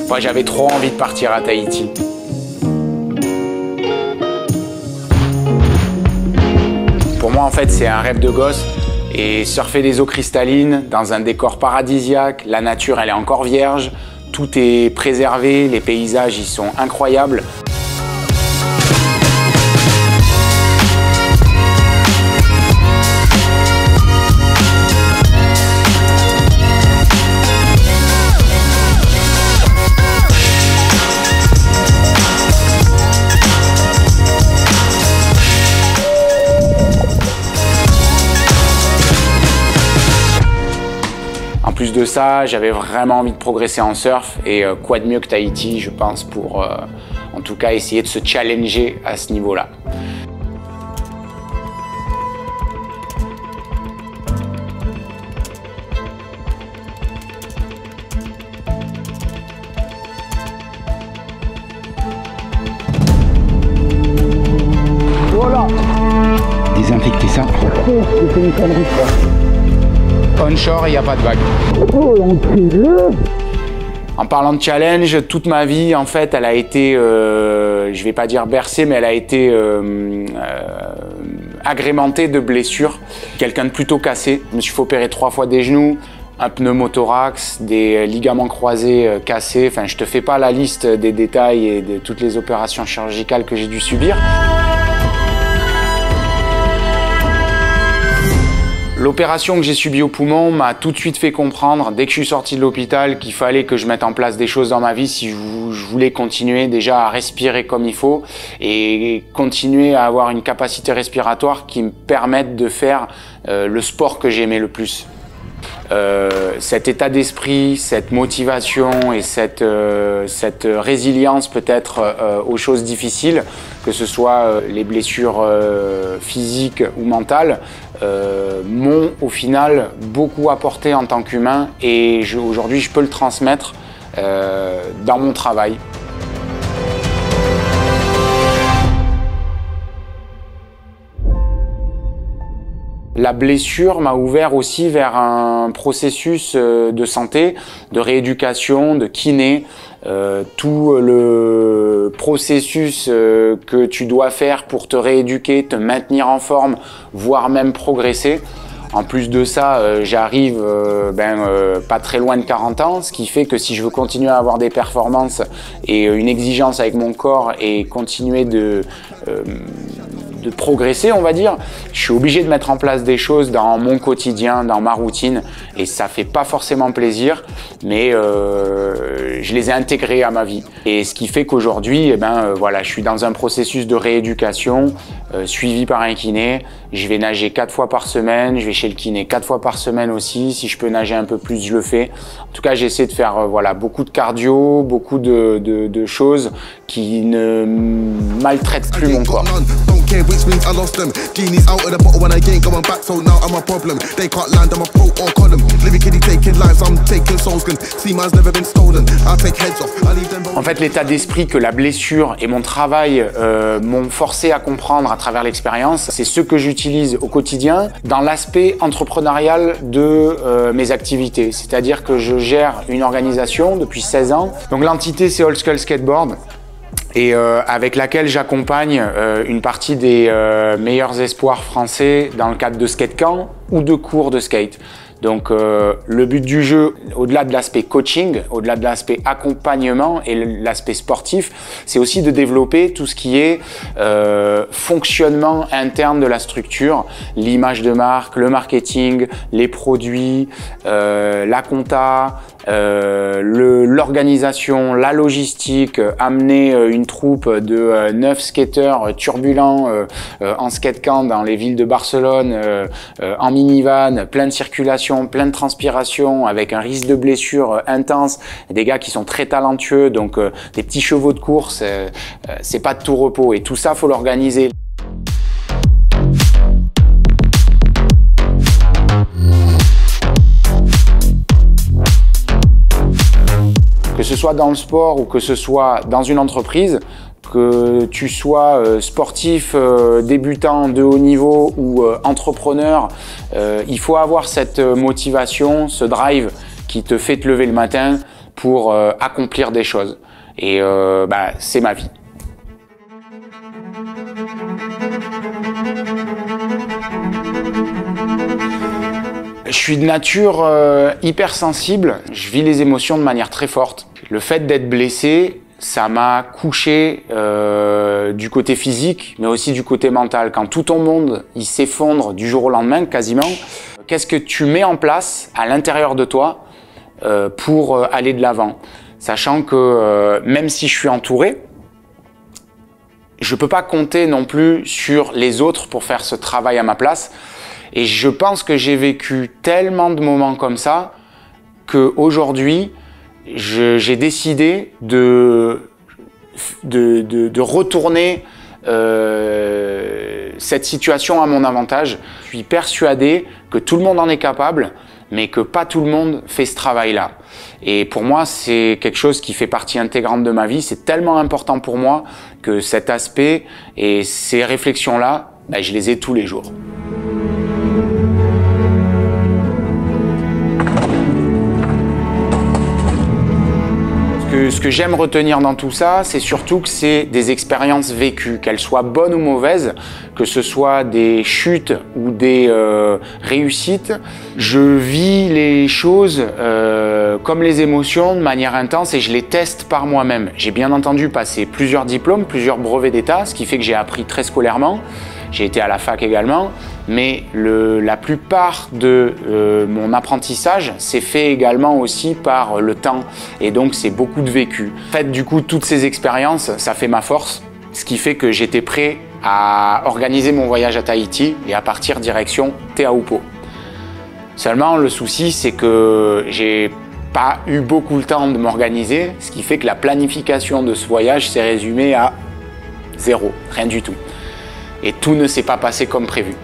Moi, j'avais trop envie de partir à Tahiti. Pour moi, en fait, c'est un rêve de gosse. Et surfer des eaux cristallines dans un décor paradisiaque, la nature, elle est encore vierge, tout est préservé, les paysages, ils sont incroyables. En plus de ça, j'avais vraiment envie de progresser en surf et quoi de mieux que Tahiti, je pense, pour en tout cas essayer de se challenger à ce niveau-là. Voilà. Désinfecter ça. C'est une connerie, quoi. Onshore, il n'y a pas de vague. Oh, en parlant de challenge, toute ma vie, en fait, elle a été, je vais pas dire bercée, mais elle a été agrémentée de blessures. Quelqu'un de plutôt cassé. Je me suis fait opérer 3 fois des genoux, un pneumothorax, des ligaments croisés cassés. Enfin, je te fais pas la liste des détails et de toutes les opérations chirurgicales que j'ai dû subir. L'opération que j'ai subie au poumon m'a tout de suite fait comprendre, dès que je suis sorti de l'hôpital, qu'il fallait que je mette en place des choses dans ma vie si je voulais continuer déjà à respirer comme il faut et continuer à avoir une capacité respiratoire qui me permette de faire le sport que j'aimais le plus. Cet état d'esprit, cette motivation et cette résilience peut-être aux choses difficiles, que ce soit les blessures physiques ou mentales, m'ont au final beaucoup apporté en tant qu'humain et aujourd'hui je peux le transmettre dans mon travail. La blessure m'a ouvert aussi vers un processus de santé, de rééducation, de kiné, tout le processus que tu dois faire pour te rééduquer, te maintenir en forme, voire même progresser. En plus de ça, j'arrive pas très loin de 40 ans, ce qui fait que si je veux continuer à avoir des performances et une exigence avec mon corps et continuer de progresser, on va dire, je suis obligé de mettre en place des choses dans mon quotidien, dans ma routine, et ça fait pas forcément plaisir, mais je les ai intégrés à ma vie. Et ce qui fait qu'aujourd'hui, voilà, je suis dans un processus de rééducation suivi par un kiné. Je vais nager 4 fois par semaine, je vais chez le kiné 4 fois par semaine aussi. Si je peux nager un peu plus, je le fais. En tout cas, j'essaie de faire voilà, beaucoup de cardio, beaucoup de choses qui ne maltraitent plus mon corps. En fait, l'état d'esprit que la blessure et mon travail m'ont forcé à comprendre à travers l'expérience, c'est ce que j'utilise au quotidien dans l'aspect entrepreneurial de mes activités. C'est-à-dire que je gère une organisation depuis 16 ans. Donc l'entité, c'est Old Skull Skateboard, et avec laquelle j'accompagne une partie des meilleurs espoirs français dans le cadre de skate camp ou de cours de skate. Donc le but du jeu, au-delà de l'aspect coaching, au-delà de l'aspect accompagnement et l'aspect sportif, c'est aussi de développer tout ce qui est fonctionnement interne de la structure, l'image de marque, le marketing, les produits, la compta, l'organisation, la logistique, amener une troupe de 9 skateurs turbulents en skate camp dans les villes de Barcelone, en minivan, plein de circulation, plein de transpiration, avec un risque de blessure intense, des gars qui sont très talentueux, donc des petits chevaux de course, c'est pas de tout repos, et tout ça, faut l'organiser. Que ce soit dans le sport ou que ce soit dans une entreprise, que tu sois sportif, débutant de haut niveau ou entrepreneur, il faut avoir cette motivation, ce drive qui te fait te lever le matin pour accomplir des choses. Et c'est ma vie. Je suis de nature hypersensible, je vis les émotions de manière très forte. Le fait d'être blessé, ça m'a couché du côté physique, mais aussi du côté mental. Quand tout ton monde il s'effondre du jour au lendemain, quasiment, qu'est-ce que tu mets en place à l'intérieur de toi pour aller de l'avant? Sachant que même si je suis entouré, je peux pas compter non plus sur les autres pour faire ce travail à ma place. Et je pense que j'ai vécu tellement de moments comme ça qu'aujourd'hui, j'ai décidé de retourner cette situation à mon avantage. Je suis persuadé que tout le monde en est capable, mais que pas tout le monde fait ce travail-là. Et pour moi, c'est quelque chose qui fait partie intégrante de ma vie. C'est tellement important pour moi que cet aspect et ces réflexions-là, je les ai tous les jours. Ce que j'aime retenir dans tout ça, c'est surtout que c'est des expériences vécues, qu'elles soient bonnes ou mauvaises, que ce soit des chutes ou des réussites. Je vis les choses comme les émotions de manière intense et je les teste par moi-même. J'ai bien entendu passé plusieurs diplômes, plusieurs brevets d'État, ce qui fait que j'ai appris très scolairement. J'ai été à la fac également, mais la plupart de mon apprentissage s'est fait également aussi par le temps et donc c'est beaucoup de vécu. En fait, du coup, toutes ces expériences, ça fait ma force, ce qui fait que j'étais prêt à organiser mon voyage à Tahiti et à partir direction Teahupo'o. Seulement, le souci, c'est que j'ai pas eu beaucoup le temps de m'organiser, ce qui fait que la planification de ce voyage s'est résumée à zéro, rien du tout. Et tout ne s'est pas passé comme prévu.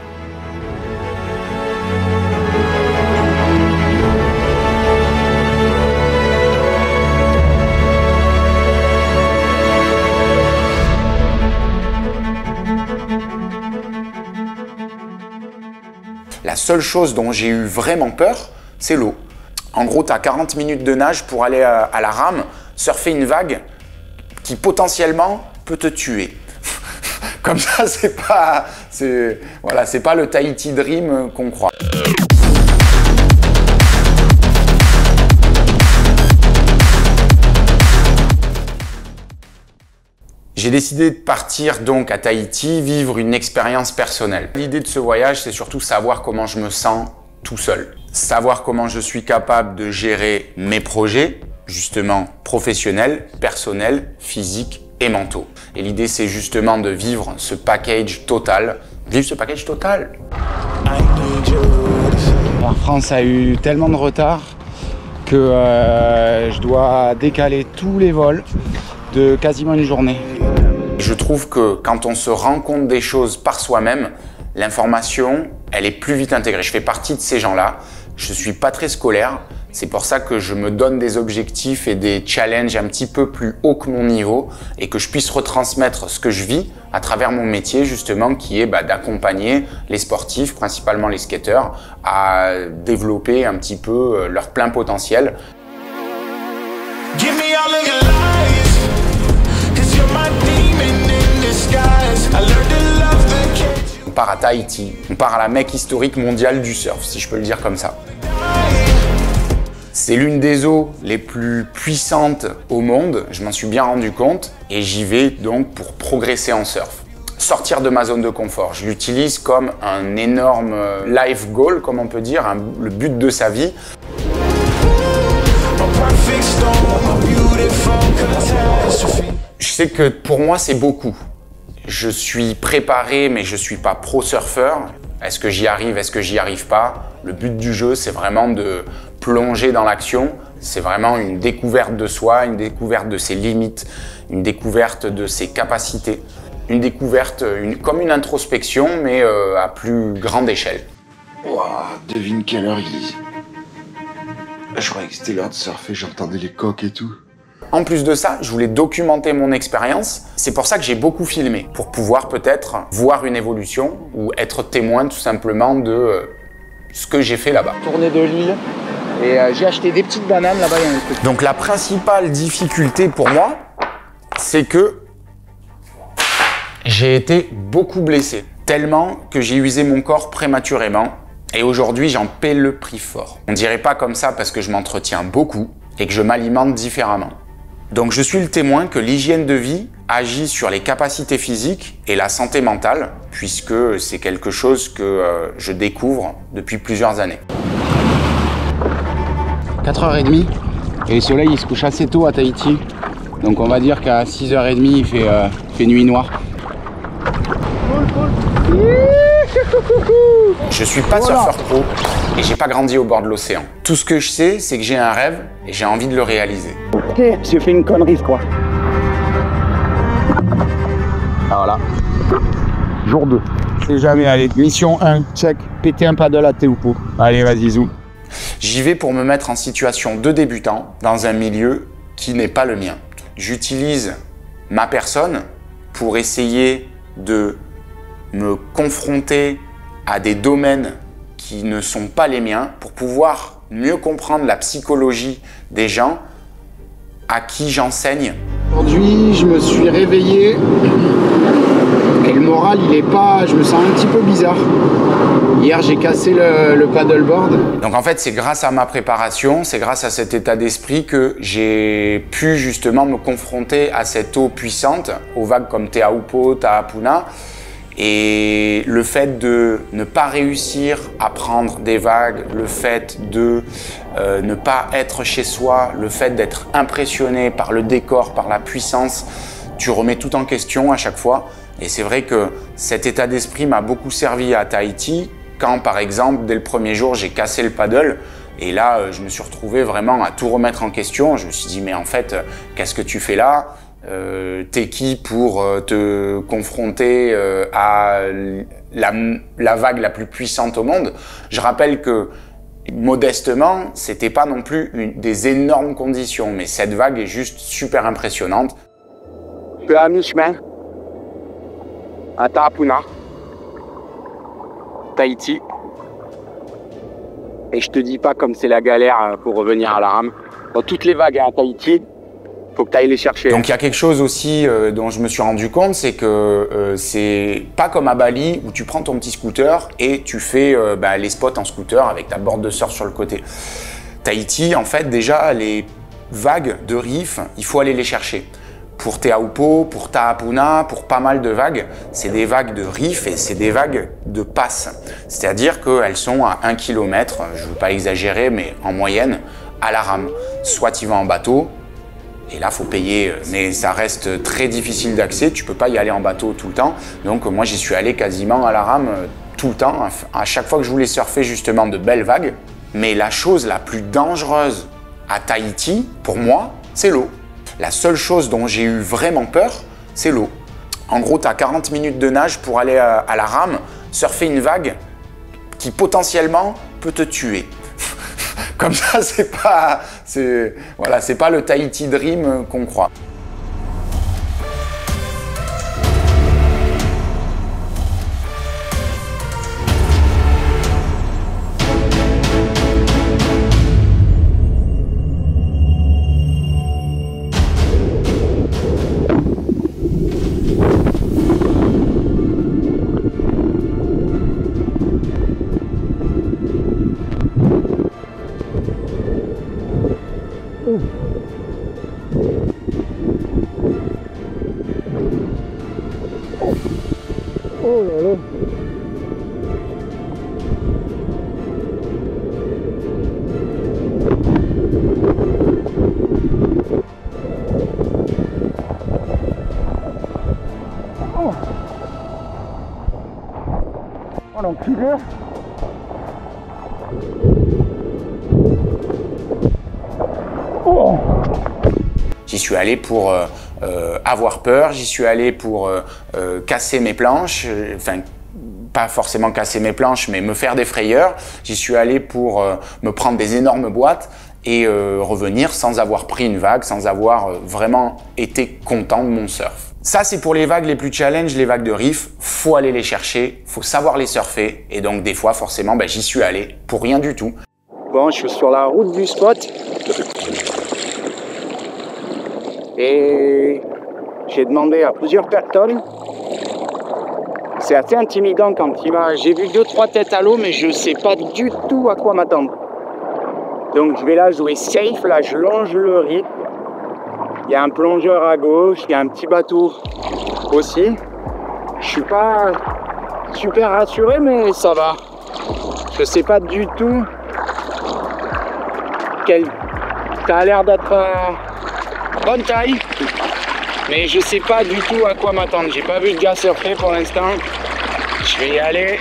La seule chose dont j'ai eu vraiment peur, c'est l'eau. En gros, tu as 40 minutes de nage pour aller à la rame, surfer une vague qui potentiellement peut te tuer. Comme ça, c'est pas le Tahiti Dream qu'on croit. J'ai décidé de partir donc à Tahiti, vivre une expérience personnelle. L'idée de ce voyage, c'est surtout savoir comment je me sens tout seul. Savoir comment je suis capable de gérer mes projets, justement professionnels, personnels, physiques et mentaux. Et l'idée, c'est justement de vivre ce package total. Vivre ce package total. Air France a eu tellement de retard que je dois décaler tous les vols de quasiment une journée. Je trouve que quand on se rend compte des choses par soi-même, l'information, elle est plus vite intégrée. Je fais partie de ces gens-là. Je suis pas très scolaire. C'est pour ça que je me donne des objectifs et des challenges un petit peu plus haut que mon niveau et que je puisse retransmettre ce que je vis à travers mon métier justement qui est d'accompagner les sportifs, principalement les skateurs, à développer un petit peu leur plein potentiel. On part à Tahiti, on part à la Mecque historique mondiale du surf, si je peux le dire comme ça. C'est l'une des eaux les plus puissantes au monde, je m'en suis bien rendu compte, et j'y vais donc pour progresser en surf. Sortir de ma zone de confort, je l'utilise comme un énorme life goal, comme on peut dire, le but de sa vie. Je sais que pour moi c'est beaucoup. Je suis préparé mais je ne suis pas pro surfeur. Est-ce que j'y arrive, est-ce que j'y arrive pas? Le but du jeu, c'est vraiment de plonger dans l'action. C'est vraiment une découverte de soi, une découverte de ses limites, une découverte de ses capacités. Une découverte, comme une introspection, mais à plus grande échelle. Ouah, devine quelle heure il est. Je croyais que c'était l'heure de surfer, j'entendais les coques et tout. En plus de ça, je voulais documenter mon expérience. C'est pour ça que j'ai beaucoup filmé, pour pouvoir peut-être voir une évolution ou être témoin tout simplement de ce que j'ai fait là-bas. Tournée de l'île, Et j'ai acheté des petites bananes là-bas, il y a un truc. Donc la principale difficulté pour moi, c'est que j'ai été beaucoup blessé. Tellement que j'ai usé mon corps prématurément. Et aujourd'hui, j'en paie le prix fort. On dirait pas comme ça parce que je m'entretiens beaucoup et que je m'alimente différemment. Donc je suis le témoin que l'hygiène de vie agit sur les capacités physiques et la santé mentale, puisque c'est quelque chose que je découvre depuis plusieurs années. 4h30 et le soleil il se couche assez tôt à Tahiti. Donc on va dire qu'à 6h30 il fait nuit noire. Je suis pas surfeur pro et j'ai pas grandi au bord de l'océan. Tout ce que je sais, c'est que j'ai un rêve et j'ai envie de le réaliser. Ok, j'ai fait une connerie quoi. Ah voilà. Jour 2. C'est jamais allé. Mission 1, check. Péter un paddle à Tehupo. Allez, vas-y, zou. J'y vais pour me mettre en situation de débutant dans un milieu qui n'est pas le mien. J'utilise ma personne pour essayer de me confronter à des domaines qui ne sont pas les miens pour pouvoir mieux comprendre la psychologie des gens à qui j'enseigne. Aujourd'hui, je me suis réveillé et le moral, il est pas... Je me sens un petit peu bizarre. Hier, j'ai cassé le paddleboard. Donc en fait, c'est grâce à ma préparation, c'est grâce à cet état d'esprit que j'ai pu justement me confronter à cette eau puissante, aux vagues comme Te Aupo, Tahapuna. Et le fait de ne pas réussir à prendre des vagues, le fait de ne pas être chez soi, le fait d'être impressionné par le décor, par la puissance, tu remets tout en question à chaque fois. Et c'est vrai que cet état d'esprit m'a beaucoup servi à Tahiti, quand par exemple, dès le premier jour, j'ai cassé le paddle. Et là, je me suis retrouvé vraiment à tout remettre en question. Je me suis dit, mais en fait, qu'est-ce que tu fais là ? T'es qui pour te confronter à la vague la plus puissante au monde? Je rappelle que modestement, c'était pas non plus des énormes conditions, mais cette vague est juste super impressionnante. Je suis à mi-chemin à Tahapuna, Tahiti. Et je te dis pas comme c'est la galère pour revenir à la rame. Dans toutes les vagues à Tahiti, faut que tu ailles les chercher. Donc il y a quelque chose aussi dont je me suis rendu compte, c'est que c'est pas comme à Bali où tu prends ton petit scooter et tu fais les spots en scooter avec ta board de surf sur le côté. Tahiti, en fait, déjà les vagues de reef, il faut aller les chercher. Pour Te Aupo, pour Tahapuna, pour pas mal de vagues, c'est des vagues de reef et c'est des vagues de passe. C'est-à-dire qu'elles sont à 1 km, je veux pas exagérer, mais en moyenne, à la rame. Soit tu vas en bateau, et là, il faut payer, mais ça reste très difficile d'accès. Tu peux pas y aller en bateau tout le temps. Donc, moi, j'y suis allé quasiment à la rame tout le temps, à chaque fois que je voulais surfer justement de belles vagues. Mais la chose la plus dangereuse à Tahiti, pour moi, c'est l'eau. La seule chose dont j'ai eu vraiment peur, c'est l'eau. En gros, tu as 40 minutes de nage pour aller à la rame, surfer une vague qui potentiellement peut te tuer. Comme ça, c'est pas le Tahiti Dream qu'on croit. Oh là là. Oh l'enculé. Oh. J'y suis allé pour avoir peur, j'y suis allé pour casser mes planches, enfin pas forcément casser mes planches, mais me faire des frayeurs. J'y suis allé pour me prendre des énormes boîtes et revenir sans avoir pris une vague, sans avoir vraiment été content de mon surf. Ça, c'est pour les vagues les plus challenge, les vagues de reef. Faut aller les chercher, faut savoir les surfer. Et donc, des fois, forcément, j'y suis allé pour rien du tout. Bon, je suis sur la route du spot. Et j'ai demandé à plusieurs personnes. C'est assez intimidant quand j'ai vu 2-3 têtes à l'eau, mais je sais pas du tout à quoi m'attendre. Donc je vais là jouer safe, là je longe le rythme. Il y a un plongeur à gauche, il y a un petit bateau aussi. Je suis pas super rassuré, mais ça va. Je sais pas du tout ça a l'air d'être bonne taille, mais je sais pas du tout à quoi m'attendre. J'ai pas vu de gars surfer pour l'instant. Je vais y aller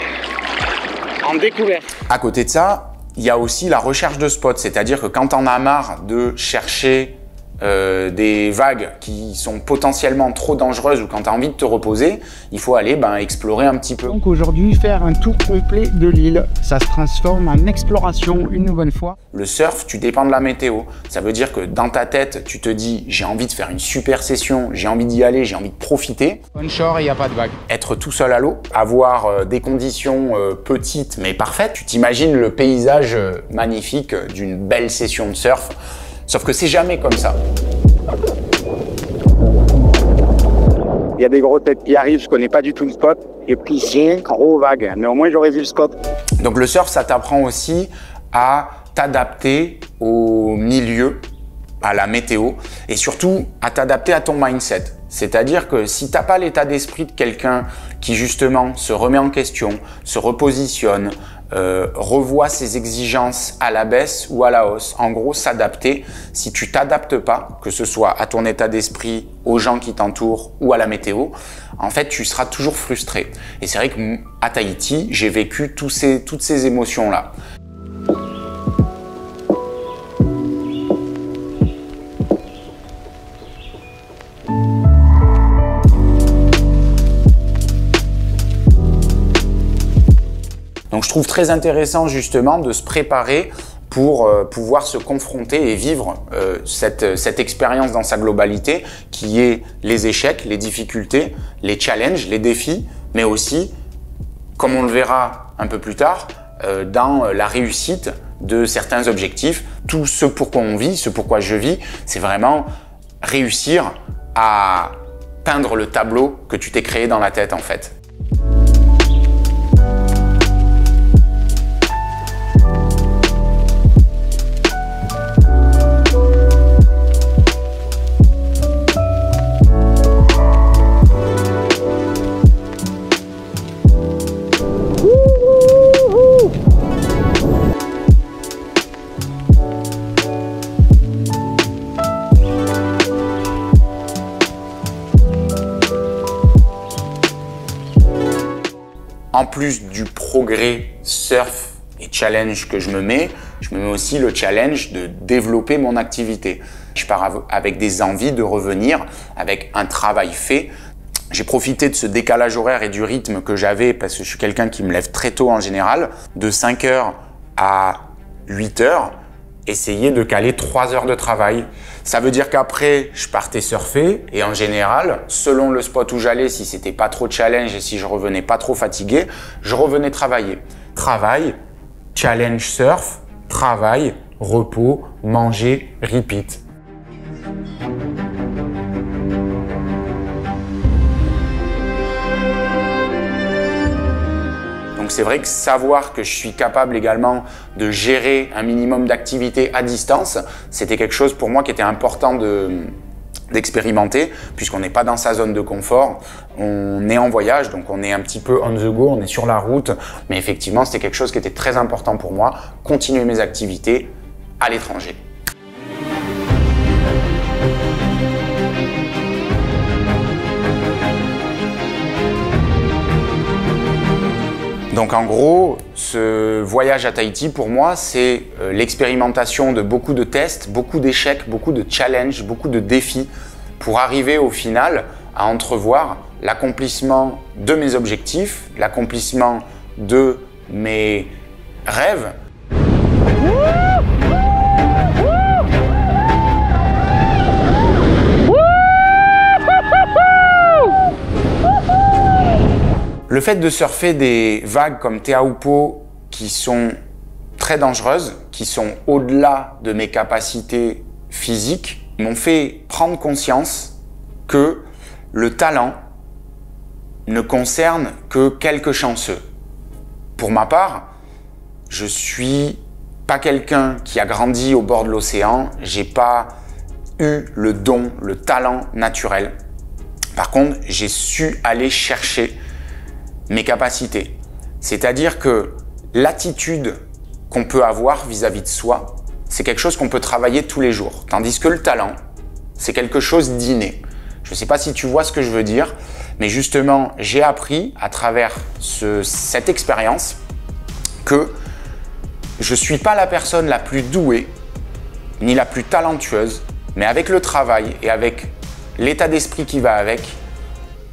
en découverte. À côté de ça, il y a aussi la recherche de spots, c'est-à-dire que quand on a marre de chercher des vagues qui sont potentiellement trop dangereuses ou quand tu as envie de te reposer, il faut aller explorer un petit peu. Donc aujourd'hui, faire un tour complet de l'île, ça se transforme en exploration une nouvelle fois. Le surf, tu dépends de la météo. Ça veut dire que dans ta tête, tu te dis j'ai envie de faire une super session, j'ai envie d'y aller, j'ai envie de profiter. Onshore, il n'y a pas de vagues. Être tout seul à l'eau, avoir des conditions petites mais parfaites. Tu t'imagines le paysage magnifique d'une belle session de surf. Sauf que c'est jamais comme ça. Il y a des gros têtes qui arrivent, je connais pas du tout le spot. Et puis c'est gros vague, mais au moins j'aurais vu le spot. Donc le surf, ça t'apprend aussi à t'adapter au milieu, à la météo et surtout à t'adapter à ton mindset. C'est-à-dire que si t'as pas l'état d'esprit de quelqu'un qui justement se remet en question, se repositionne, revoit ses exigences à la baisse ou à la hausse. En gros, s'adapter. Si tu t'adaptes pas, que ce soit à ton état d'esprit, aux gens qui t'entourent ou à la météo, en fait, tu seras toujours frustré. Et c'est vrai qu'à Tahiti, j'ai vécu toutes ces émotions-là. Donc je trouve très intéressant justement de se préparer pour pouvoir se confronter et vivre cette expérience dans sa globalité qui est les échecs, les difficultés, les challenges, les défis, mais aussi, comme on le verra un peu plus tard, dans la réussite de certains objectifs. Tout ce pourquoi on vit, ce pourquoi je vis, c'est vraiment réussir à peindre le tableau que tu t'es créé dans la tête en fait. En plus du progrès surf et challenge que je me mets aussi le challenge de développer mon activité. Je pars avec des envies de revenir, avec un travail fait. J'ai profité de ce décalage horaire et du rythme que j'avais parce que je suis quelqu'un qui me lève très tôt en général, de 5 h à 8 h, essayer de caler 3 heures de travail. Ça veut dire qu'après, je partais surfer et en général, selon le spot où j'allais, si c'était pas trop challenge et si je revenais pas trop fatigué, je revenais travailler. Travail, challenge surf, travail, repos, manger, repeat. Donc c'est vrai que savoir que je suis capable également de gérer un minimum d'activité à distance, c'était quelque chose pour moi qui était important d'expérimenter puisqu'on n'est pas dans sa zone de confort, on est en voyage, donc on est un petit peu on the go, on est sur la route, mais effectivement c'était quelque chose qui était très important pour moi, continuer mes activités à l'étranger. Donc en gros, ce voyage à Tahiti pour moi, c'est l'expérimentation de beaucoup de tests, beaucoup d'échecs, beaucoup de challenges, beaucoup de défis pour arriver au final à entrevoir l'accomplissement de mes objectifs, l'accomplissement de mes rêves. Le fait de surfer des vagues comme Te Aupo qui sont très dangereuses, qui sont au-delà de mes capacités physiques, m'ont fait prendre conscience que le talent ne concerne que quelques chanceux. Pour ma part, je suis pas quelqu'un qui a grandi au bord de l'océan, j'ai pas eu le don, le talent naturel. Par contre, j'ai su aller chercher mes capacités. C'est-à-dire que l'attitude qu'on peut avoir vis-à-vis de soi, c'est quelque chose qu'on peut travailler tous les jours. Tandis que le talent, c'est quelque chose d'inné. Je ne sais pas si tu vois ce que je veux dire, mais justement, j'ai appris à travers cette expérience que je ne suis pas la personne la plus douée, ni la plus talentueuse, mais avec le travail et avec l'état d'esprit qui va avec,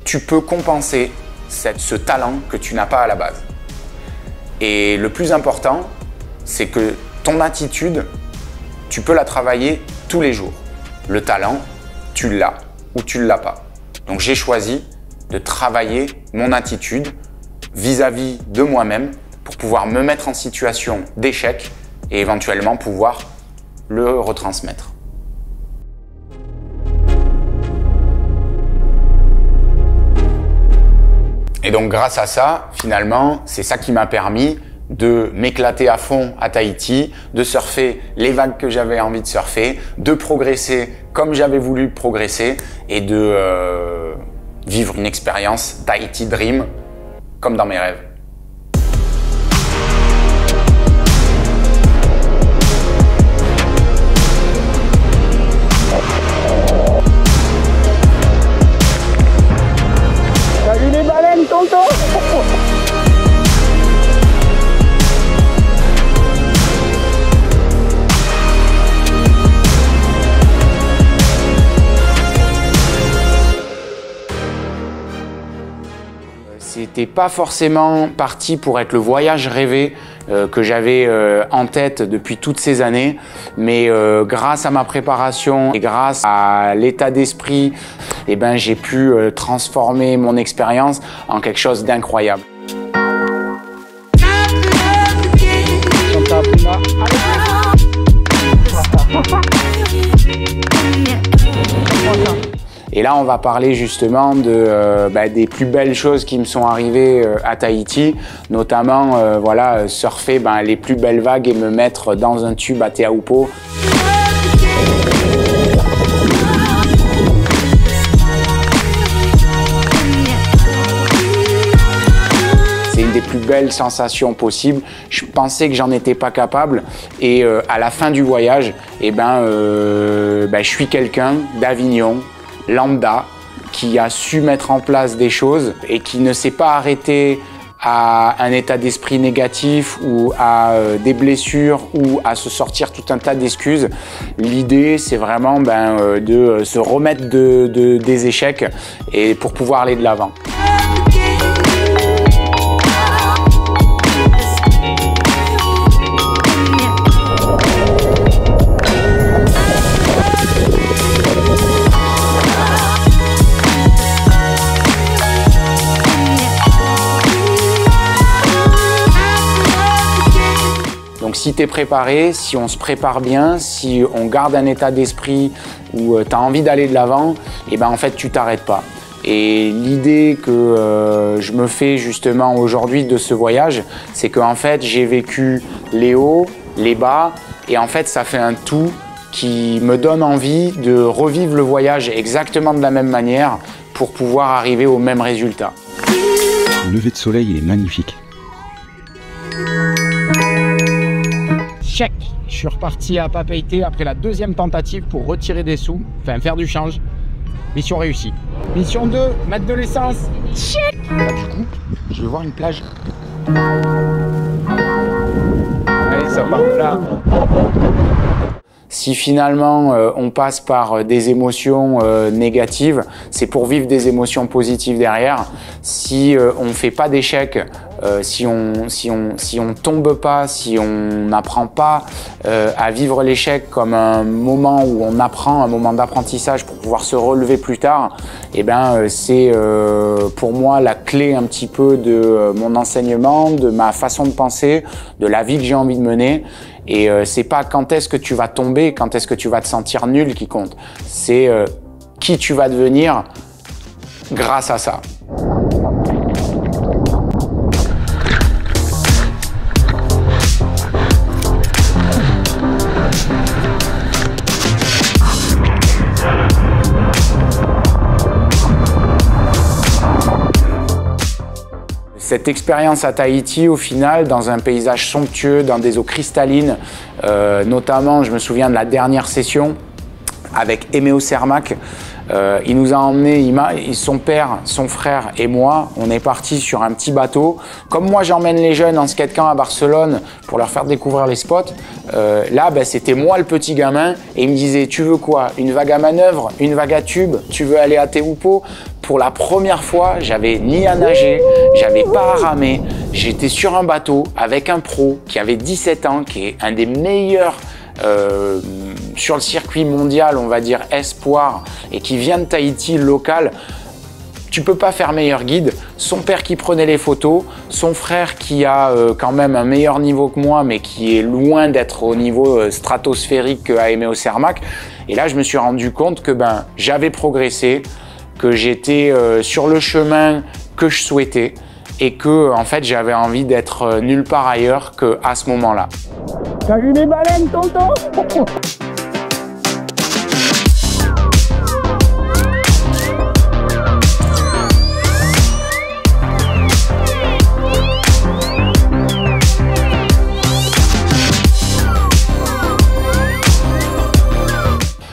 tu peux compenser ce talent que tu n'as pas à la base. Et le plus important, c'est que ton attitude, tu peux la travailler tous les jours. Le talent, tu l'as ou tu ne l'as pas. Donc j'ai choisi de travailler mon attitude vis-à-vis de moi-même pour pouvoir me mettre en situation d'échec et éventuellement pouvoir le retransmettre. Et donc grâce à ça, finalement, c'est ça qui m'a permis de m'éclater à fond à Tahiti, de surfer les vagues que j'avais envie de surfer, de progresser comme j'avais voulu progresser et de vivre une expérience Tahiti Dream comme dans mes rêves. Salut les baleines, tonton! C'était pas forcément parti pour être le voyage rêvé que j'avais en tête depuis toutes ces années, mais grâce à ma préparation et grâce à l'état d'esprit, eh ben, j'ai pu transformer mon expérience en quelque chose d'incroyable. Et là, on va parler justement des plus belles choses qui me sont arrivées à Tahiti, notamment voilà, surfer les plus belles vagues et me mettre dans un tube à Te Aupo. C'est une des plus belles sensations possibles. Je pensais que j'en étais pas capable et à la fin du voyage, je suis quelqu'un d'Avignon, lambda, qui a su mettre en place des choses et qui ne s'est pas arrêté à un état d'esprit négatif ou à des blessures ou à se sortir tout un tas d'excuses. L'idée, c'est vraiment de se remettre des échecs et pour pouvoir aller de l'avant. Donc si tu es préparé, si on se prépare bien, si on garde un état d'esprit où tu as envie d'aller de l'avant, en fait tu t'arrêtes pas. Et l'idée que je me fais justement aujourd'hui de ce voyage, c'est qu'en fait j'ai vécu les hauts, les bas, et en fait ça fait un tout qui me donne envie de revivre le voyage exactement de la même manière pour pouvoir arriver au même résultat. Le lever de soleil, il est magnifique. Check. Je suis reparti à Papeete après la deuxième tentative pour retirer des sous, enfin faire du change. Mission réussie. Mission 2, mettre de l'essence. Check. Là, du coup, je vais voir une plage. Allez, ça part de là. Si finalement on passe par des émotions négatives, c'est pour vivre des émotions positives derrière. Si on ne fait pas d'échecs, si on tombe pas, si on n'apprend pas à vivre l'échec comme un moment où on apprend, un moment d'apprentissage pour pouvoir se relever plus tard, eh ben c'est pour moi la clé un petit peu de mon enseignement, de ma façon de penser, de la vie que j'ai envie de mener. Et c'est pas quand est-ce que tu vas tomber, quand est-ce que tu vas te sentir nul qui compte. C'est qui tu vas devenir grâce à ça. Cette expérience à Tahiti, au final, dans un paysage somptueux, dans des eaux cristallines, notamment, je me souviens de la dernière session avec Emeo Cermak. Il nous a emmenés, son père, son frère et moi, on est partis sur un petit bateau. Comme moi, j'emmène les jeunes en skate camp à Barcelone pour leur faire découvrir les spots. Là, ben, c'était moi le petit gamin et il me disait, tu veux quoi? Une vague à manœuvre, une vague à tube? Tu veux aller à Tehupo? Pour la première fois, j'avais ni à nager, j'avais pas à ramer. J'étais sur un bateau avec un pro qui avait 17 ans, qui est un des meilleurs sur le circuit mondial, on va dire espoir, et qui vient de Tahiti, local. Tu peux pas faire meilleur guide. Son père qui prenait les photos, son frère qui a quand même un meilleur niveau que moi, mais qui est loin d'être au niveau stratosphérique qu'à Emeo Cermak. Et là, je me suis rendu compte que ben, j'avais progressé, que j'étais sur le chemin que je souhaitais et que en fait, j'avais envie d'être nulle part ailleurs qu'à ce moment-là. T'as vu les baleines, tonton?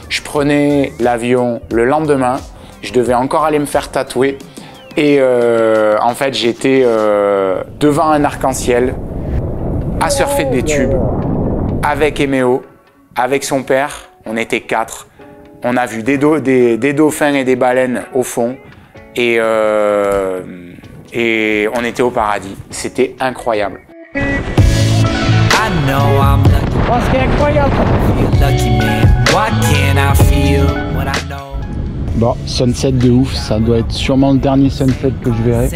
Je prenais l'avion le lendemain, je devais encore aller me faire tatouer et en fait j'étais devant un arc-en-ciel à surfer des tubes avec Emeo, avec son père, on était 4. On a vu des dauphins et des baleines au fond et on était au paradis. C'était incroyable. Oh, c'était incroyable. Bon, sunset de ouf, ça doit être sûrement le dernier sunset que je verrai.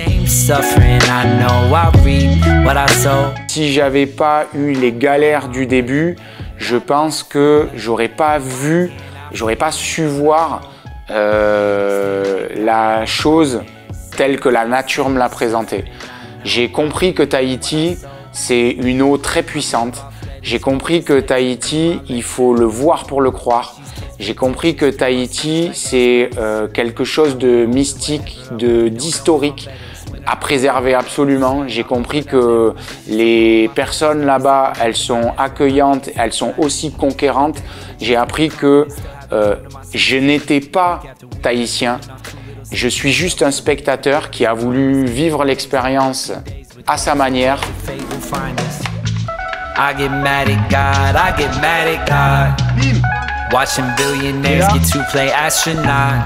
Si j'avais pas eu les galères du début, je pense que j'aurais pas su voir la chose telle que la nature me l'a présentée. J'ai compris que Tahiti, c'est une eau très puissante. J'ai compris que Tahiti, il faut le voir pour le croire. J'ai compris que Tahiti, c'est quelque chose de mystique, d'historique, à préserver absolument. J'ai compris que les personnes là-bas, elles sont accueillantes, elles sont aussi conquérantes. J'ai appris que je n'étais pas tahitien. Je suis juste un spectateur qui a voulu vivre l'expérience à sa manière. I get mad at God, I get mad at God. Watching billionaires get to play astronaut.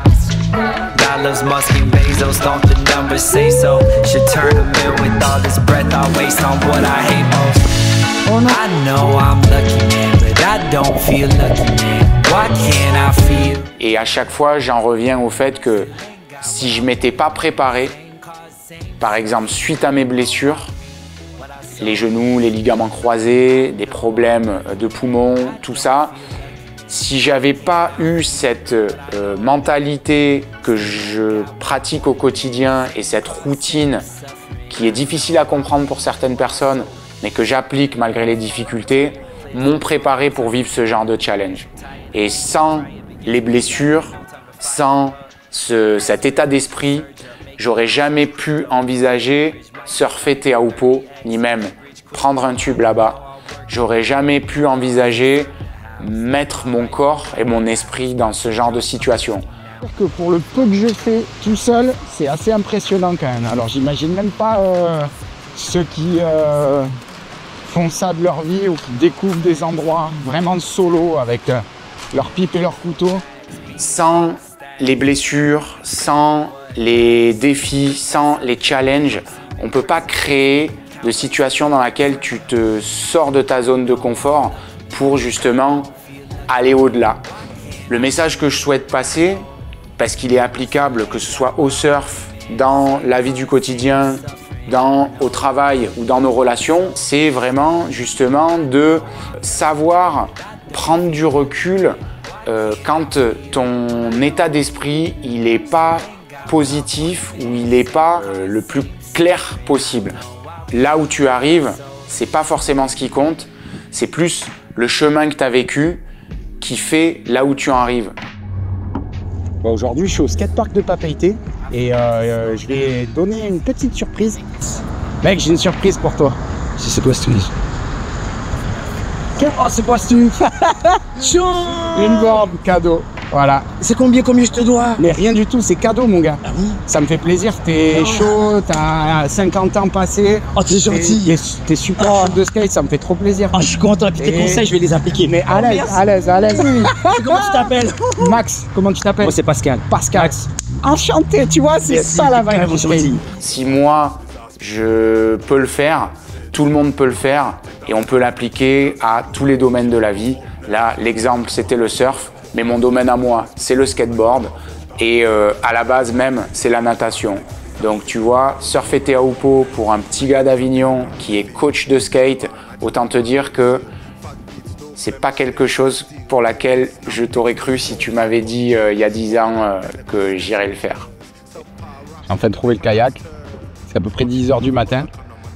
God loves Musk and Bezos, don't the numbers say so? Should turn a mill with all this breath I waste on what I hate most. I know I'm lucky man, but I don't feel lucky man. Why can't I feel? Et à chaque fois, j'en reviens au fait que si je m'étais pas préparé, par exemple suite à mes blessures, les genoux, les ligaments croisés, des problèmes de poumons, tout ça. Si j'avais pas eu cette mentalité que je pratique au quotidien et cette routine qui est difficile à comprendre pour certaines personnes, mais que j'applique malgré les difficultés, m'ont préparé pour vivre ce genre de challenge. Et sans les blessures, sans cet état d'esprit, j'aurais jamais pu envisager surfer Tehupo, ni même prendre un tube là-bas. J'aurais jamais pu envisager mettre mon corps et mon esprit dans ce genre de situation. Que pour le peu que je fais tout seul, c'est assez impressionnant quand même. Alors j'imagine même pas ceux qui font ça de leur vie ou qui découvrent des endroits vraiment solo avec leur pipe et leur couteau. Sans les blessures, sans les défis, sans les challenges, on ne peut pas créer de situation dans laquelle tu te sors de ta zone de confort pour justement aller au-delà. Le message que je souhaite passer, parce qu'il est applicable que ce soit au surf, dans la vie du quotidien, au travail ou dans nos relations, c'est vraiment justement de savoir prendre du recul quand ton état d'esprit il n'est pas positif ou il n'est pas le plus clair possible. Là où tu arrives, c'est pas forcément ce qui compte, c'est plus le chemin que tu as vécu qui fait là où tu en arrives. Bon, aujourd'hui, je suis au skatepark de Papeete et je vais donner une petite surprise. Mec, j'ai une surprise pour toi. Si c'est toi, Steve. Oh, c'est pas Steve. Une board cadeau. Voilà. C'est combien je te dois? Mais rien du tout, c'est cadeau, mon gars. Ah oui? Ça me fait plaisir, t'es chaud, t'as 50 ans passés. Oh, t'es gentil. T'es super chaud de skate, ça me fait trop plaisir. Oh, je suis content, puis tes conseils, je vais les appliquer. Mais à l'aise. Comment tu t'appelles? Max, comment tu t'appelles? Moi, c'est Pascal. Pascal. Enchanté, tu vois, c'est ça la vibe. Si moi, je peux le faire, tout le monde peut le faire et on peut l'appliquer à tous les domaines de la vie. Là, l'exemple, c'était le surf. Mais mon domaine à moi, c'est le skateboard et à la base même, c'est la natation. Donc tu vois, surfer Teahupo'o pour un petit gars d'Avignon qui est coach de skate, autant te dire que c'est pas quelque chose pour laquelle je t'aurais cru si tu m'avais dit il y a 10 ans que j'irais le faire. J'ai enfin trouvé le kayak, c'est à peu près 10 h du matin.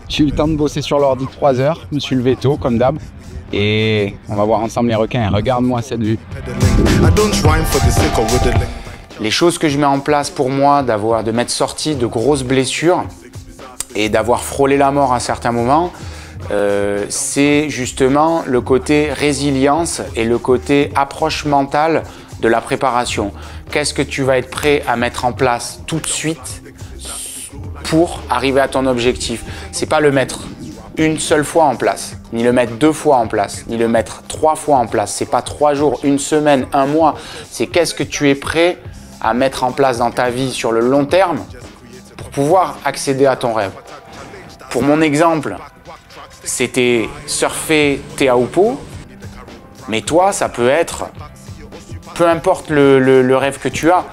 J'ai eu le temps de bosser sur l'ordi 3 heures, je me suis levé tôt comme d'hab. Et on va voir ensemble les requins. Regarde-moi cette vue. Les choses que je mets en place pour moi, de m'être sorti de grosses blessures et d'avoir frôlé la mort à certains moments, c'est justement le côté résilience et le côté approche mentale de la préparation. Qu'est-ce que tu vas être prêt à mettre en place tout de suite pour arriver à ton objectif? C'est pas le mettre une seule fois en place, ni le mettre 2 fois en place, ni le mettre 3 fois en place. C'est pas 3 jours, 1 semaine, 1 mois. C'est qu'est-ce que tu es prêt à mettre en place dans ta vie sur le long terme pour pouvoir accéder à ton rêve. Pour mon exemple, c'était surfer Teahupo'o, mais toi, ça peut être, peu importe le rêve que tu as,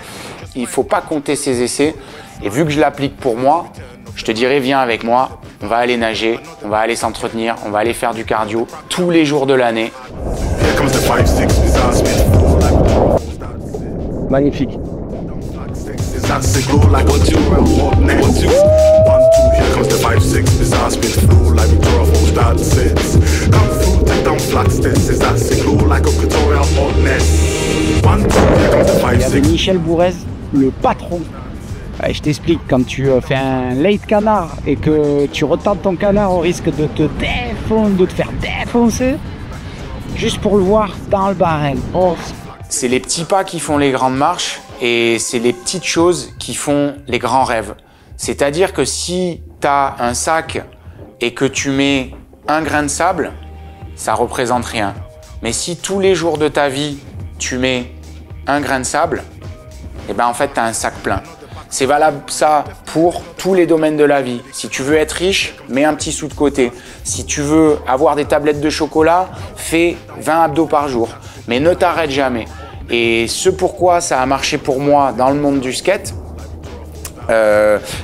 il faut pas compter ses essais. Et vu que je l'applique pour moi, je te dirais, viens avec moi, on va aller nager, on va aller s'entretenir, on va aller faire du cardio tous les jours de l'année. Magnifique. Il y avait Michel Bourrez, le patron. Je t'explique, quand tu fais un late canard et que tu retentes ton canard au risque de te faire défoncer, juste pour le voir dans le barrel. Oh. C'est les petits pas qui font les grandes marches et c'est les petites choses qui font les grands rêves. C'est-à-dire que si tu as un sac et que tu mets un grain de sable, ça représente rien. Mais si tous les jours de ta vie, tu mets un grain de sable, et ben en fait, tu as un sac plein. C'est valable ça pour tous les domaines de la vie. Si tu veux être riche, mets un petit sou de côté. Si tu veux avoir des tablettes de chocolat, fais 20 abdos par jour. Mais ne t'arrête jamais. Et ce pourquoi ça a marché pour moi dans le monde du skate,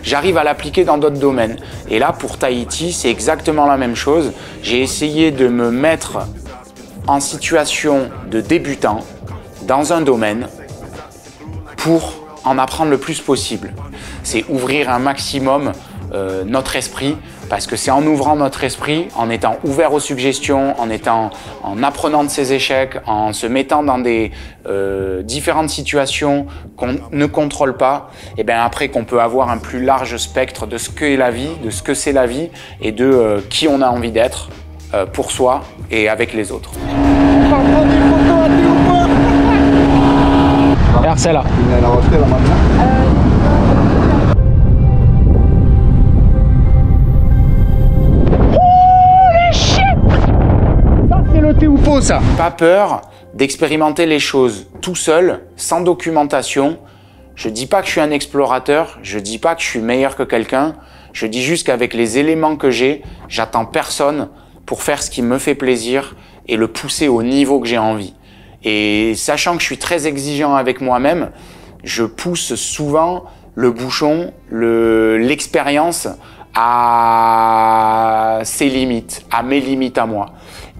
j'arrive à l'appliquer dans d'autres domaines. Et là, pour Tahiti, c'est exactement la même chose. J'ai essayé de me mettre en situation de débutant dans un domaine pour en apprendre le plus possible. C'est ouvrir un maximum notre esprit, parce que c'est en ouvrant notre esprit, en étant ouvert aux suggestions, en apprenant de ses échecs, en se mettant dans des différentes situations qu'on ne contrôle pas, et bien après qu'on peut avoir un plus large spectre de ce qu'est la vie, de ce que c'est la vie et de qui on a envie d'être pour soi et avec les autres. Regarde celle-là. Holy shit! faux ça. Pas peur d'expérimenter les choses tout seul, sans documentation. Je dis pas que je suis un explorateur, je dis pas que je suis meilleur que quelqu'un, je dis juste qu'avec les éléments que j'ai, j'attends personne pour faire ce qui me fait plaisir et le pousser au niveau que j'ai envie. Et sachant que je suis très exigeant avec moi-même, je pousse souvent le bouchon, l'expérience à ses limites, à mes limites à moi.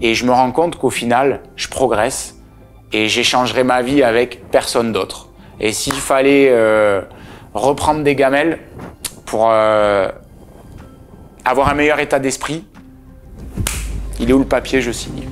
Et je me rends compte qu'au final, je progresse et j'échangerai ma vie avec personne d'autre. Et s'il fallait reprendre des gamelles pour avoir un meilleur état d'esprit, il est où le papier, je signe.